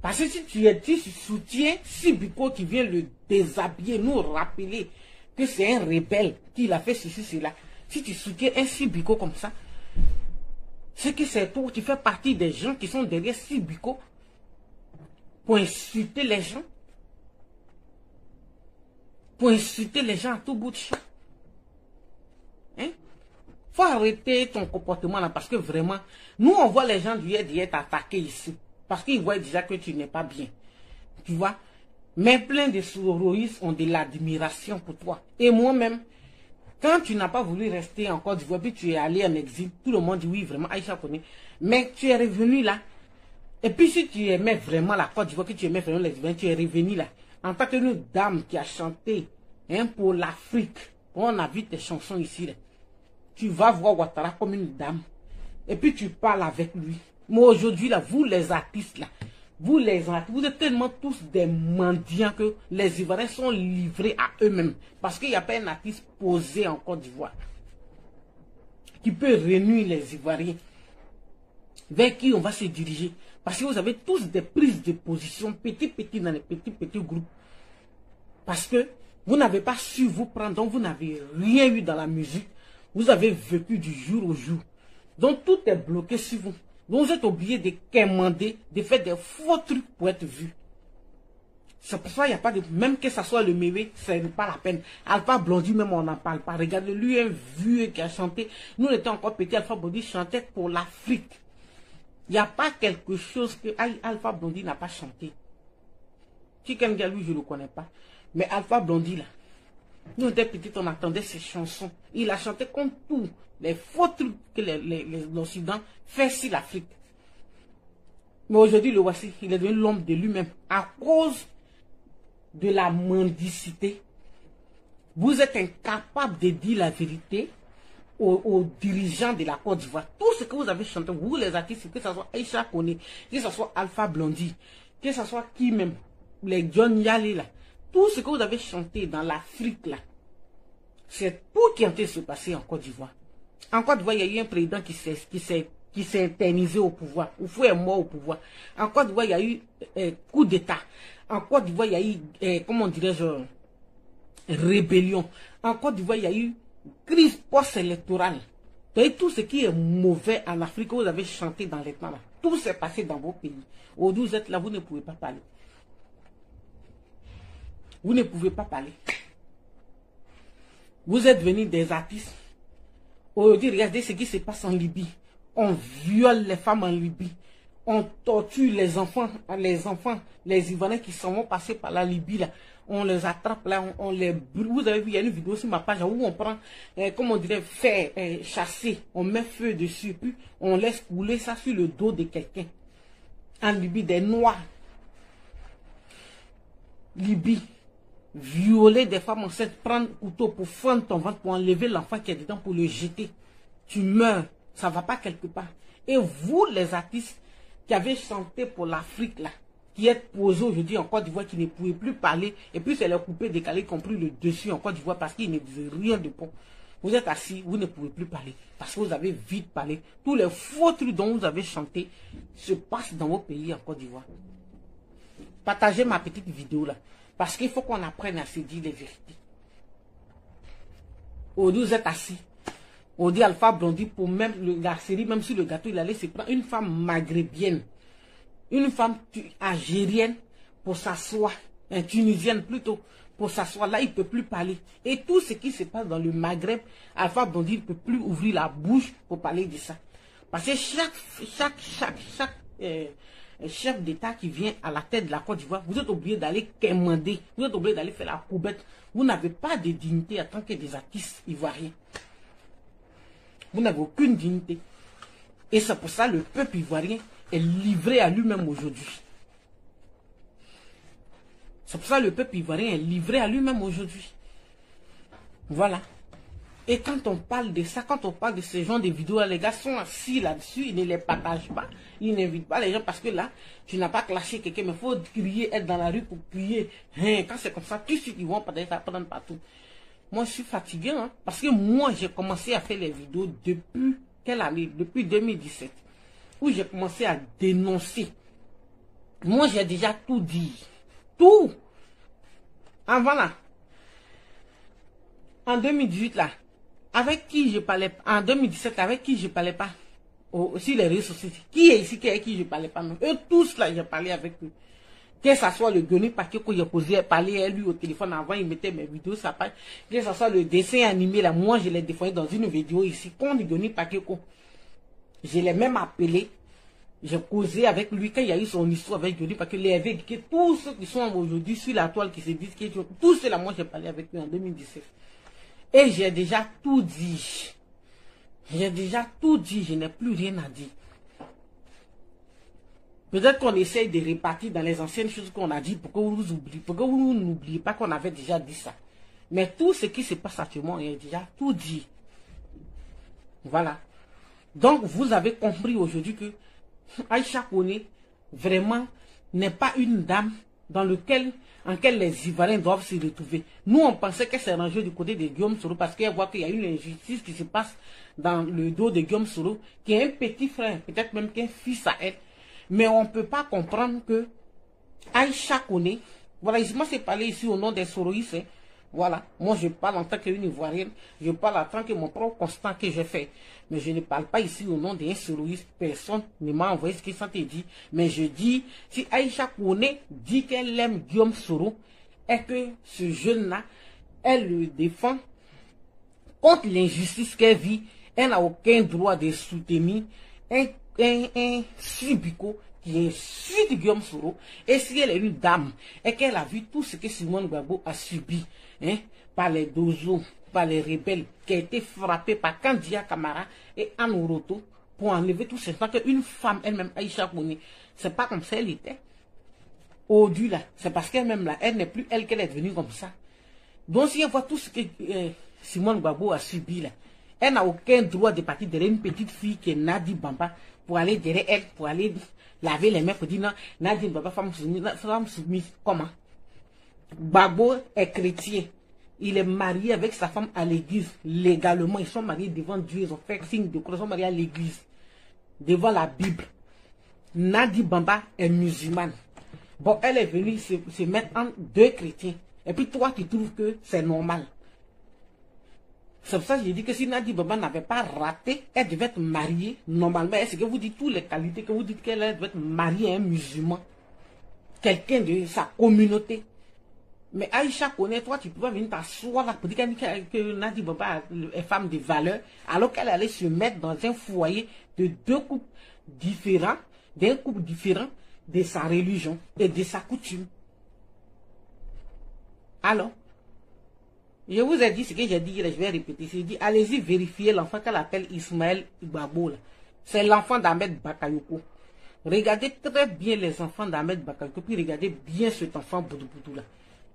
B: Parce que si tu soutiens Sibiko qui vient le déshabiller, nous rappeler que c'est un rebelle qui a fait ceci, cela. Si tu soutiens un Sibiko comme ça, c'est que c'est toi, tu fais partie des gens qui sont derrière Sibiko pour insulter les gens. Pour insulter les gens à tout bout de champ. Hein? Faut arrêter ton comportement là parce que vraiment, nous on voit les gens d'hier t'attaquer ici. Parce qu'ils voient déjà que tu n'es pas bien. Tu vois? Mais plein de souroïstes ont de l'admiration pour toi. Et moi-même, quand tu n'as pas voulu rester en Côte d'Ivoire, puis tu es allé en exil, tout le monde dit oui, vraiment, Aïcha connaît. Mais tu es revenu là. Et puis si tu aimais vraiment la Côte d'Ivoire, que tu aimais vraiment les Ivoiriens, tu es revenu là. En tant qu'une dame qui a chanté hein, pour l'Afrique, on a vu tes chansons ici. Là. Tu vas voir Ouattara comme une dame. Et puis tu parles avec lui. Mais aujourd'hui, là, vous les artistes, là, vous êtes tellement tous des mendiants que les Ivoiriens sont livrés à eux-mêmes. Parce qu'il n'y a pas un artiste posé en Côte d'Ivoire qui peut réunir les Ivoiriens. Vers qui on va se diriger. Parce que vous avez tous des prises de position, petits dans les petits groupes. Parce que vous n'avez pas su vous prendre, donc vous n'avez rien eu dans la musique. Vous avez vécu du jour au jour. Donc tout est bloqué sur vous. Donc vous êtes obligé de quémander, de faire des faux trucs pour être vu. C'est pour ça qu'il n'y a pas de... Même que ce soit le mévé, ce n'est pas la peine. Alpha Blondy, même on n'en parle pas. Regardez, lui, un vieux qui a chanté. Nous, on était encore petits, Alpha Blondy chantait pour l'Afrique. Il n'y a pas quelque chose que Alpha Blondy n'a pas chanté. Chicken Girl, lui, je ne le connais pas. Mais Alpha Blondy, là, nous, on était petits, on attendait ses chansons. Il a chanté comme tous les faux trucs que l'Occident fait sur l'Afrique. Mais aujourd'hui, le voici, il est devenu l'homme de lui-même. À cause de la mendicité, vous êtes incapable de dire la vérité aux dirigeants de la Côte d'Ivoire. Tout ce que vous avez chanté, vous les artistes, que ce soit Aïcha Koné, que ce soit Alpha Blondy, que ce soit qui même, les John Yale là, tout ce que vous avez chanté dans l'Afrique là, c'est tout qui est en train de se passer en Côte d'Ivoire. En Côte d'Ivoire, il y a eu un président qui s'est internisé au pouvoir. Oufou est mort au pouvoir. En Côte d'Ivoire, il y a eu coup d'État. En Côte d'Ivoire, il y a eu, comment dirais-je, rébellion. En Côte d'Ivoire, il y a eu crise post-électorale. Et tout ce qui est mauvais en Afrique, vous avez chanté dans les temps là. Tout s'est passé dans vos pays. Aujourd'hui, vous êtes là, vous ne pouvez pas parler. Vous ne pouvez pas parler. Vous êtes venus des artistes. Aujourd'hui, regardez ce qui se passe en Libye. On viole les femmes en Libye. On torture les enfants, les Ivoiriens qui sont passés par la Libye là. On les attrape là, on les brûle. Vous avez vu, il y a une vidéo sur ma page où on prend, comme on dirait, faire chasser. On met feu dessus, puis on laisse couler ça sur le dos de quelqu'un. En Libye, des Noirs. Libye. Violer des femmes enceintes, prendre un couteau pour fendre ton ventre, pour enlever l'enfant qui est dedans, pour le jeter. Tu meurs. Ça ne va pas quelque part. Et vous, les artistes qui avez chanté pour l'Afrique, là, qui êtes posés aujourd'hui en Côte d'Ivoire, qui ne pouvaient plus parler, et puis c'est les coupés décalés qui ont pris le dessus en Côte d'Ivoire parce qu'ils ne disaient rien de bon. Vous êtes assis, vous ne pouvez plus parler, parce que vous avez vite parlé. Tous les faux trucs dont vous avez chanté se passent dans vos pays en Côte d'Ivoire. Partagez ma petite vidéo là, parce qu'il faut qu'on apprenne à se dire les vérités. Aujourd'hui, vous êtes assis. On dit Alpha Blondy pour même la série, même sur le gâteau, il allait se prendre une femme maghrébienne, une femme algérienne pour s'asseoir, tunisienne plutôt, pour s'asseoir. Là, il ne peut plus parler. Et tout ce qui se passe dans le Maghreb, Alpha Blondy ne peut plus ouvrir la bouche pour parler de ça. Parce que chaque chef d'État qui vient à la tête de la Côte d'Ivoire, vous êtes obligé d'aller quémander, vous êtes obligé d'aller faire la poubette. Vous n'avez pas de dignité en tant que des artistes ivoiriens. Vous n'avez aucune dignité. Et c'est pour ça que le peuple ivoirien est livré à lui-même aujourd'hui. C'est pour ça que le peuple ivoirien est livré à lui-même aujourd'hui. Voilà. Et quand on parle de ça, quand on parle de ce genre de vidéos, les gars sont assis là-dessus, ils ne les partagent pas. Ils n'invitent pas les gens parce que là, tu n'as pas clashé quelqu'un, mais il faut crier, être dans la rue pour crier. Hein, quand c'est comme ça, tout de suite, ils vont partager ça, prendre partout. Moi, je suis fatigué, hein, parce que moi, j'ai commencé à faire les vidéos depuis quelle année? Depuis 2017, où j'ai commencé à dénoncer Moi, j'ai déjà tout dit. Tout. Avant là. En 2018 là. Avec qui je parlais pas. En 2017, avec qui je parlais pas. Aussi les réseaux sociaux. Qui est ici, avec qui je parlais pas. Eux tous là, j'ai parlé avec eux. Que ce soit le Guéni Paquet que j'ai posé, parlé à lui au téléphone avant, il mettait mes vidéos, ça passe. Que ce soit le dessin animé là, moi je l'ai défendu dans une vidéo ici. Quand le Guéni Paquet, je l'ai même appelé. J'ai causé avec lui quand il y a eu son histoire avec Guéni Paquet. Les avait dit que tous ceux qui sont aujourd'hui sur la toile, qui se disent que tous ceux là, moi j'ai parlé avec lui en 2017. Et j'ai déjà tout dit. J'ai déjà tout dit, je n'ai plus rien à dire. Peut-être qu'on essaye de répartir dans les anciennes choses qu'on a dit pour que vous oubliez, pour que vous n'oubliez pas qu'on avait déjà dit ça. Mais tout ce qui se passe actuellement, il a déjà tout dit. Voilà. Donc, vous avez compris aujourd'hui que Aïcha Koné, vraiment, n'est pas une dame en laquelle les Ivoiriens doivent se retrouver. Nous, on pensait que c'est rangé du côté de Guillaume Soro parce qu'elle voit qu'il y a une injustice qui se passe dans le dos de Guillaume Soro, qui est un petit frère, peut-être même qu'un fils à elle. Mais on ne peut pas comprendre que Aïcha Koné, voilà, moi c'est parlé ici au nom des Soroïstes, hein. Voilà, moi je parle en tant qu'une Ivoirienne, je parle en tant que mon propre constat que j'ai fait. Mais je ne parle pas ici au nom d'un Soroïste, personne ne m'a envoyé ce qu'il s'était dit. Mais je dis, si Aïcha Koné dit qu'elle aime Guillaume Soro, et que ce jeune-là, elle le défend contre l'injustice qu'elle vit, elle n'a aucun droit de soutenir un Subico qui est suite de Guillaume Soro. Et si elle est une dame et qu'elle a vu tout ce que Simone Gbagbo a subi, hein, par les dozos, par les rebelles, qui a été frappé par Kandia Kamara et Anne Oroto pour enlever tout ce temps qu'une femme elle-même, Aïcha Koné, c'est pas comme ça elle était. Au-delà là, c'est parce qu'elle-même là, elle n'est plus elle qu'elle est devenue comme ça. Donc si elle voit tout ce que Simone Gbagbo a subi là, elle n'a aucun droit de partir derrière une petite fille qui est Nadi Bamba pour aller derrière elle, pour aller laver les mains, pour dire non, Nadi Bamba, femme soumise, comment? Gbagbo est chrétien. Il est marié avec sa femme à l'église, légalement. Ils sont mariés devant Dieu, ils ont fait signe de croix, ils sont mariés à l'église, devant la Bible. Nadi Bamba est musulmane. Bon, elle est venue se mettre en deux chrétiens. Et puis toi, tu trouves que c'est normal. C'est pour ça que j'ai dit que si Nadi Bamba n'avait pas raté, elle devait être mariée normalement. Est-ce que vous dites toutes les qualités que vous dites qu'elle devait être mariée à un musulman, quelqu'un de sa communauté? Mais Aïcha Koné, toi, tu peux pas venir t'asseoir là pour dire que Nadi Bamba est femme de valeur, alors qu'elle allait se mettre dans un foyer de deux couples différents, d'un couple différent de sa religion et de sa coutume. Alors, je vous ai dit ce que j'ai dit, je vais répéter. J'ai dit, allez-y vérifier l'enfant qu'elle appelle Ismaël Gbagbo. C'est l'enfant d'Ahmed Bakayoko. Regardez très bien les enfants d'Ahmed Bakayoko, puis regardez bien cet enfant Boudou là.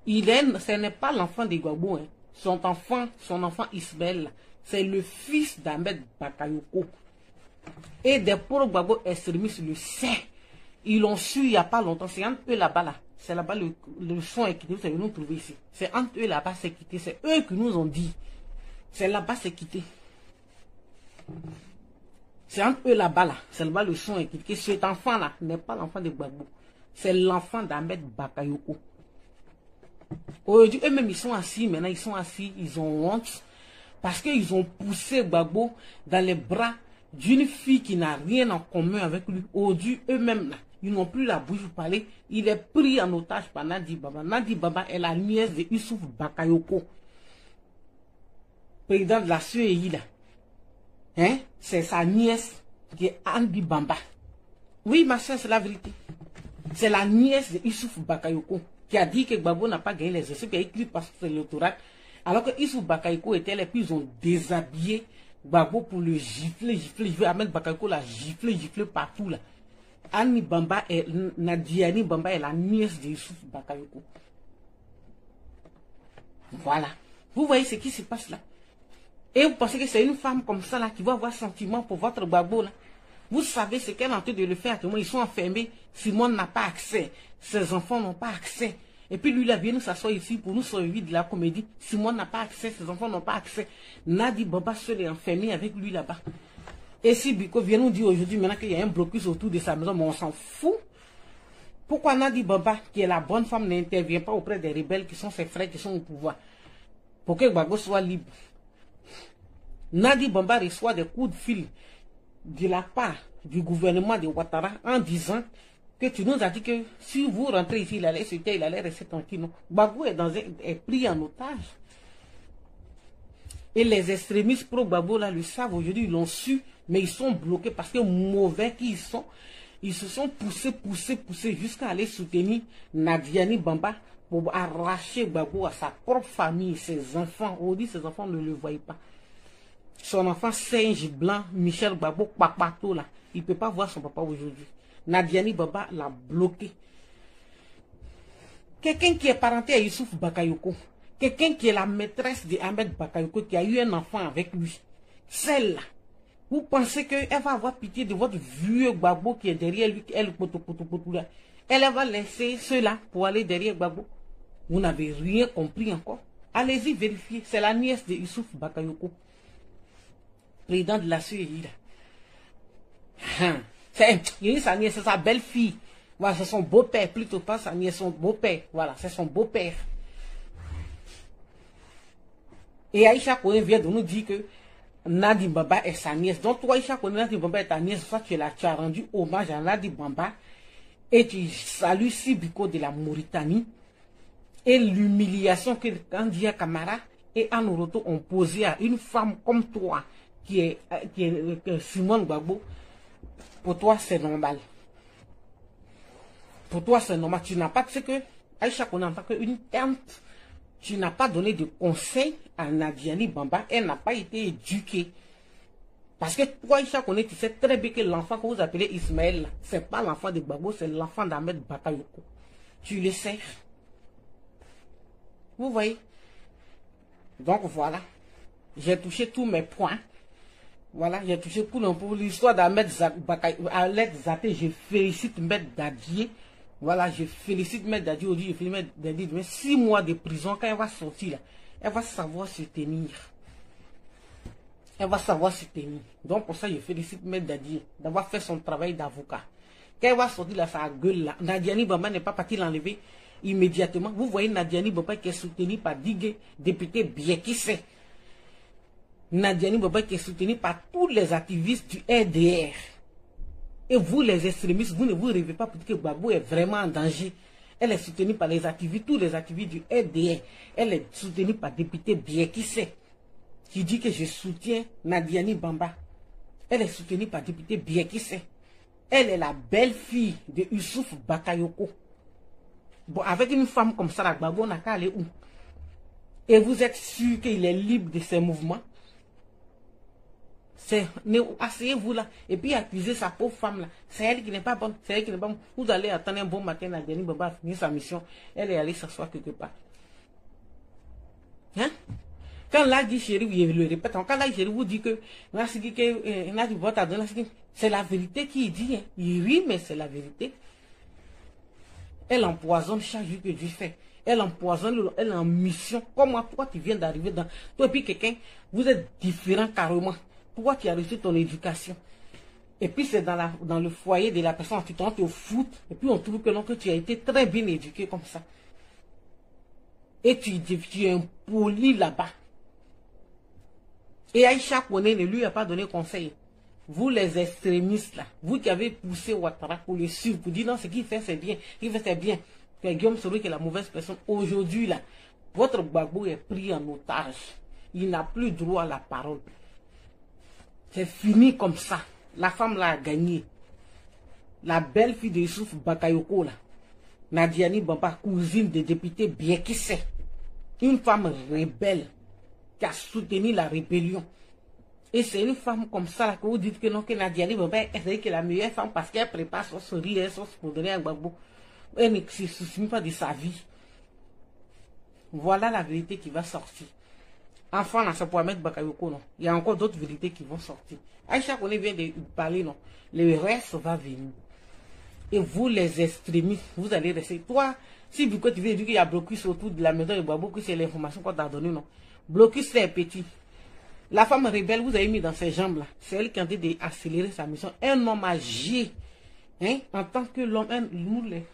B: Ce n'est pas l'enfant de Gbagbo, hein. Son enfant Ismaël, c'est le fils d'Ahmed Bakayoko. Et des pauvres Gbagbo extrémistes le savent. Ils l'ont su il n'y a pas longtemps. C'est entre eux là-bas là. C'est là-bas le son est quitté. Vous allez nous trouver ici. C'est entre eux là-bas c'est quitté. C'est eux qui nous ont dit. C'est là-bas c'est quitté. C'est entre eux là-bas là. C'est là-bas le son est quitté. Cet enfant là n'est pas l'enfant de Gbagbo. C'est l'enfant d'Ahmed Bakayoko. Aujourd'hui, eux-mêmes ils sont assis. Maintenant ils sont assis. Ils ont honte. Parce qu'ils ont poussé Gbagbo dans les bras d'une fille qui n'a rien en commun avec lui. Aujourd'hui, eux-mêmes là. Ils n'ont plus la bouche pour parler. Il est pris en otage par Nadi Bamba. Nadi Bamba est la nièce de Youssouf Bakayoko, président de la CEI là. Hein? C'est sa nièce qui est Nadi Bamba. Oui, ma soeur, c'est la vérité. C'est la nièce de Youssouf Bakayoko qui a dit que Gbagbo n'a pas gagné les élections, qui a écrit par l'électorat. Alors que Youssouf Bakayoko était là, et puis ils ont déshabillé Gbagbo pour le gifler. Ahmed Bakayoko l'a giflé partout là. Annie Bamba est Nadiani Bamba est la nièce de Youssouf Bakayoko. Voilà. Vous voyez ce qui se passe là. Et vous pensez que c'est une femme comme ça là qui va avoir sentiment pour votre Gbagbo là. Vous savez ce qu'elle est en train de le faire actuellement. Ils sont enfermés. Simone n'a pas accès. Ses enfants n'ont pas accès. Et puis lui, il vient nous s'asseoir ici pour nous sauver de la comédie. Simone n'a pas accès. Ses enfants n'ont pas accès. Nadi Bamba seul est enfermé avec lui là-bas. Et si Biko vient nous dire aujourd'hui maintenant qu'il y a un blocus autour de sa maison, mais on s'en fout. Pourquoi Nadi Bamba, qui est la bonne femme, n'intervient pas auprès des rebelles qui sont ses frères qui sont au pouvoir? Pour que Gbagbo soit libre. Nadi Bamba reçoit des coups de fil de la part du gouvernement de Ouattara en disant que tu nous as dit que si vous rentrez ici, il allait se taire, il allait rester tranquille. Non. Gbagbo est pris en otage. Et les extrémistes pro-Gbagbo là le savent aujourd'hui, ils l'ont su, mais ils sont bloqués parce que mauvais qu'ils sont. Ils se sont poussés jusqu'à aller soutenir Nadiani Bamba pour arracher Gbagbo à sa propre famille, ses enfants. On dit ses enfants ne le voyaient pas. Son enfant singe blanc, Michel Gbagbo, papato là, il ne peut pas voir son papa aujourd'hui. Nadiani Bamba l'a bloqué. Quelqu'un qui est parenté à Youssouf Bakayoko, quelqu'un qui est la maîtresse de Ahmed Bakayoko, qui a eu un enfant avec lui, celle-là, vous pensez qu'elle va avoir pitié de votre vieux Gbagbo qui est derrière lui, elle va laisser cela pour aller derrière Gbagbo? Vous n'avez rien compris encore. Allez-y vérifier. C'est la nièce de Youssouf Bakayoko, président de la CEI. C'est sa nièce, c'est sa belle-fille. Voilà, c'est son beau-père, plutôt pas sa nièce, son beau-père. Voilà, c'est son beau-père. Et Aïcha Kone vient de nous dire que Nadi Bamba est sa nièce. Donc toi, Aïcha Kone, Nadi Bamba est ta nièce. Soit tu as rendu hommage à Nadi Bamba et tu salues Sibiko de la Mauritanie et l'humiliation que Kandia Kamara et Anoroto ont posé à une femme comme toi qui est Simone Gbagbo. Pour toi, c'est normal. Pour toi, c'est normal. Tu n'as pas, tu sais que Aïcha Kone en tant qu'une tante, tu n'as pas donné de conseils à Nadiani Bamba. Elle n'a pas été éduquée. Parce que toi, Aïcha Kone, tu sais très bien que l'enfant que vous appelez Ismaël, ce n'est pas l'enfant de Gbagbo, c'est l'enfant d'Ahmed Bakayoko. Tu le sais. Vous voyez? Donc voilà. J'ai touché tous mes points. Voilà, j'ai touché pour l'histoire d'Ahmed Zaté. Je félicite Maître Dadier. Voilà, je félicite Maître Dadier aujourd'hui. Je félicite Maître Dadier. 6 mois de prison, quand elle va sortir là, elle va savoir se tenir. Elle va savoir se tenir. Donc pour ça, je félicite Maître Dadier d'avoir fait son travail d'avocat. Quand elle va sortir là, sa gueule là, Nadiani Bamba n'est pas parti l'enlever immédiatement. Vous voyez Nadiani Bamba qui est soutenu par Digue, député bien qui sait. Nadiani Bamba qui est soutenu par tous les activistes du RDR. Et vous, les extrémistes, vous ne vous rêvez pas pour dire que Gbagbo est vraiment en danger. Elle est soutenue par les activistes, tous les activistes du RDR. Elle est soutenue par député bien qui sait, qui dit que je soutiens Nadiani Bamba. Elle est soutenue par député bien qui sait. Elle est la belle-fille de Youssouf Bakayoko. Bon, avec une femme comme ça, la Gbagbo n'a qu'à aller où? Et vous êtes sûr qu'il est libre de ses mouvements? Asseyez-vous là et puis accusez sa pauvre femme là. C'est elle qui n'est pas bonne. C'est elle qui n'est pas bonne. Vous allez attendre un bon matin, Nadiani Bamba a fini sa mission. Elle est allée s'asseoir quelque part. Hein? Quand là dit chéri, vous le répète. Quand là chéri vous dit que c'est la vérité qu'il dit. Hein. Il rit, mais c'est la vérité. Elle empoisonne chaque jour que Dieu fait. Elle empoisonne, elle est en mission. Comme toi, tu viens d'arriver dans. Toi et puis quelqu'un, vous êtes différents carrément. Pourquoi tu as reçu ton éducation? Et puis c'est dans le foyer de la personne, tu t'entres au foot, et puis on trouve que non, que tu as été très bien éduqué comme ça. Et tu es impoli là-bas. Et Aïcha Kone ne lui a pas donné conseil. Vous les extrémistes là, vous qui avez poussé Ouattara pour le suivre, pour dire non, ce qu'il fait c'est bien, il fait c'est bien. Que Guillaume Soro qui est la mauvaise personne. Aujourd'hui là, votre Gbagbo est pris en otage. Il n'a plus droit à la parole. C'est fini comme ça. La femme là a gagné. La belle-fille de Youssouf Bakayoko là, Nadiani Bamba, cousine des députés bien qui sait. Une femme rebelle qui a soutenu la rébellion. Et c'est une femme comme ça là, que vous dites que non, que Nadiani Bamba est la meilleure femme parce qu'elle prépare son riz et son pour donner à Gbagbo. Elle ne se soucie pas de sa vie. Voilà la vérité qui va sortir. Enfin, là, ça pourrait mettre Bakayoko, non. Il y a encore d'autres vérités qui vont sortir. Aïcha Kone vient de parler, non. Le reste va venir. Et vous, les extrémistes, vous allez rester. Toi, si tu veux dire qu'il y a blocus autour de la maison de Gbagbo, que c'est l'information qu'on t'a donnée, non. Blocus, c'est petit. La femme rebelle, vous avez mis dans ses jambes, là. C'est elle qui a dit d'accélérer sa mission. Un homme âgé Hein? En tant que l'homme,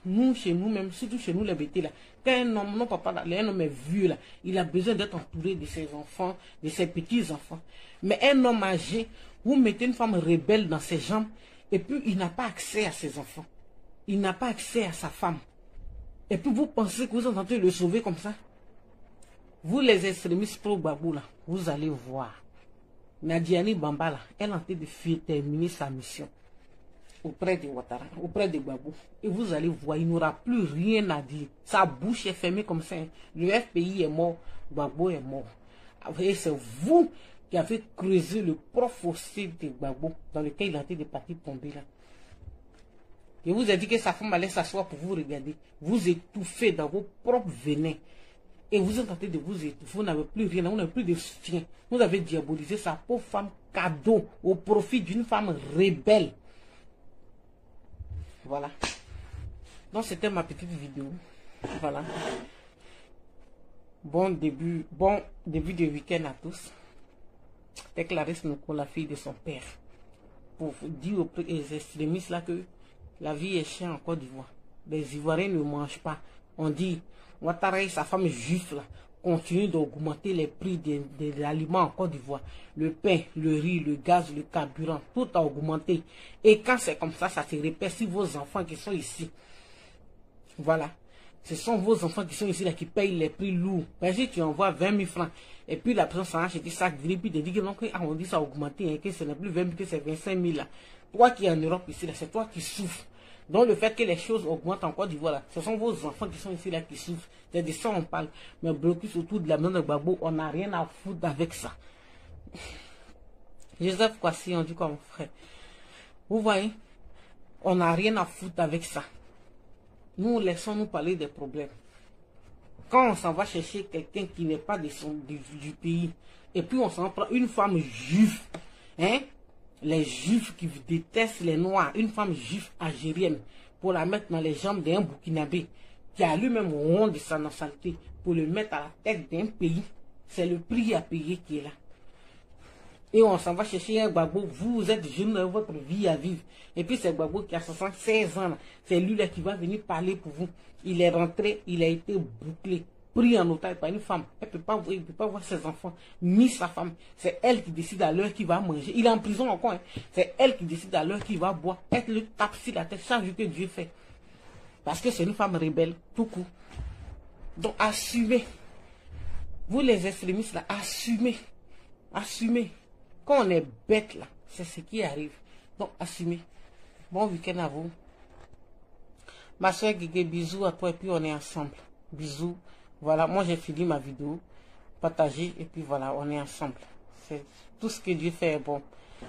B: nous, chez nous-mêmes, surtout chez nous les bêtés là, quand un homme, non papa, là, un homme est vieux là, il a besoin d'être entouré de ses enfants, de ses petits-enfants. Mais un homme âgé, vous mettez une femme rebelle dans ses jambes, et puis il n'a pas accès à ses enfants. Il n'a pas accès à sa femme. Et puis vous pensez que vous êtes en train de le sauver comme ça? Vous les extrémistes pro-Gbagbo là, vous allez voir. Nadiani Bamba là, elle est en train de terminer sa mission auprès de Ouattara, auprès de Gbagbo. Et vous allez voir, il n'aura plus rien à dire. Sa bouche est fermée comme ça. Le FPI est mort, Gbagbo est mort. Et c'est vous qui avez creusé le profond fossé de Gbagbo dans lequel il a été de partir tomber là. Je vous ai dit que sa femme allait s'asseoir pour vous regarder. Vous étouffez dans vos propres venins. Et vous êtes en train de vous étouffer. Vous n'avez plus rien, vous n'avez plus de soutien. Vous avez diabolisé sa pauvre femme cadeau au profit d'une femme rebelle. Voilà. Donc c'était ma petite vidéo. Voilà. Bon début de week-end à tous. C'est Clarisse Noko, la fille de son père. Pour dire aux extrémistes là que la vie est chère en Côte d'Ivoire. Les Ivoiriens ne mangent pas. On dit, Ouattara et sa femme juive là, continuent d'augmenter les prix des aliments en Côte d'Ivoire. Le pain, le riz, le gaz, le carburant, tout a augmenté. Et quand c'est comme ça, ça se répète sur vos enfants qui sont ici. Voilà. Ce sont vos enfants qui sont ici là qui payent les prix lourds. Mais si tu envoies 20 000 francs, et puis la personne s'en a acheté ça, puis te dit que non, on dit ça a augmenté, hein, que ce n'est plus 20 000, que c'est 25 000 là. Toi qui es en Europe ici, là, c'est toi qui souffres. Donc le fait que les choses augmentent en Côte d'Ivoire, là, ce sont vos enfants qui sont ici là qui souffrent. C'est de ça on parle. Mais blocus autour de la maison de Gbagbo, on n'a rien à foutre avec ça. Joseph Kwasi, on dit quoi mon frère? Vous voyez, on n'a rien à foutre avec ça. Nous laissons-nous parler des problèmes. Quand on s'en va chercher quelqu'un qui n'est pas du pays, et puis on s'en prend une femme juive, hein? Les juifs qui détestent les noirs, une femme juive algérienne, pour la mettre dans les jambes d'un Burkinabé, qui a lui-même honte de sa nationalité, pour le mettre à la tête d'un pays, c'est le prix à payer qui est là. Et on s'en va chercher un Gbagbo, vous êtes jeune dans votre vie à vivre. Et puis c'est Gbagbo qui a 76 ans, c'est lui là qui va venir parler pour vous. Il est rentré, il a été bouclé, pris en otage par une femme. Il ne peut pas voir ses enfants, ni sa femme. C'est elle qui décide à l'heure qu'il va manger. Il est en prison encore. Hein. C'est elle qui décide à l'heure qu'il va boire. Elle le tape sur la tête chaque jour que Dieu fait. Parce que c'est une femme rebelle, tout court. Donc assumez. Vous les extrémistes là, assumez. Assumez. Quand on est bête là, c'est ce qui arrive. Donc assumez. Bon week-end à vous. Ma soeur Guigué, bisous à toi et puis on est ensemble. Bisous. Voilà, moi j'ai fini ma vidéo. Partagez et puis voilà, on est ensemble. C'est tout ce que Dieu fait est bon.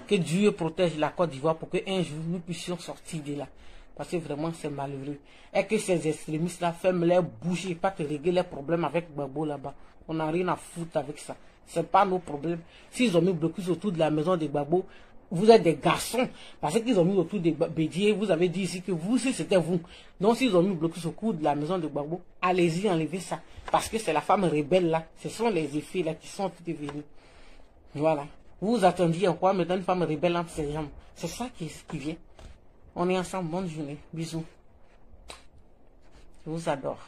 B: Que Dieu protège la Côte d'Ivoire pour qu'un jour nous puissions sortir de là. Parce que vraiment c'est malheureux. Et que ces extrémistes là ferment les bouches et pas te régler les problèmes avec Gbagbo là-bas. On n'a rien à foutre avec ça. C'est pas nos problèmes. S'ils ont mis blocus autour de la maison de Gbagbo, vous êtes des garçons. Parce qu'ils ont mis autour de Bédier, vous avez dit ici que vous, si c'était vous. Donc s'ils ont mis blocus autour de la maison de Gbagbo, allez-y, enlevez ça. Parce que c'est la femme rebelle là. Ce sont les effets là qui sont venus. Voilà. Vous vous attendiez à quoi maintenant une femme rebelle entre ses jambes? C'est ça qui vient. On est ensemble. Bonne journée. Bisous. Je vous adore.